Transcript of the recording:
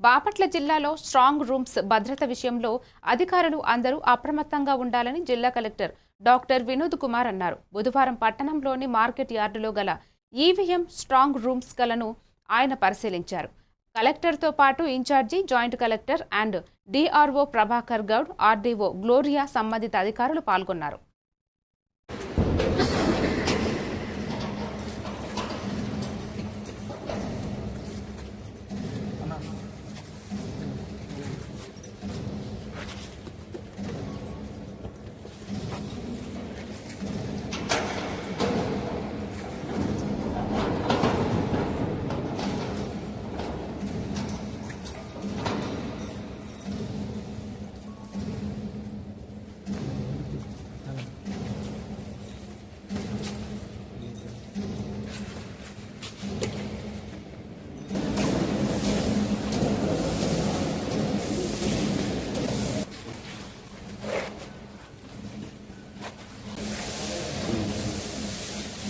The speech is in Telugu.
బాపట్ల జిల్లాలో స్ట్రాంగ్ రూమ్స్ భద్రత విషయంలో అధికారులు అందరూ అప్రమత్తంగా ఉండాలని జిల్లా కలెక్టర్ డాక్టర్ వినోద్ కుమార్ అన్నారు. బుధవారం పట్టణంలోని మార్కెట్ యార్డులో గల ఈవీఎం స్ట్రాంగ్ రూమ్స్ గలను ఆయన పరిశీలించారు. కలెక్టర్తో పాటు incharge joint collector and DRO Prabhakar Goud, RDO Gloria సంబంధిత అధికారులు పాల్గొన్నారు.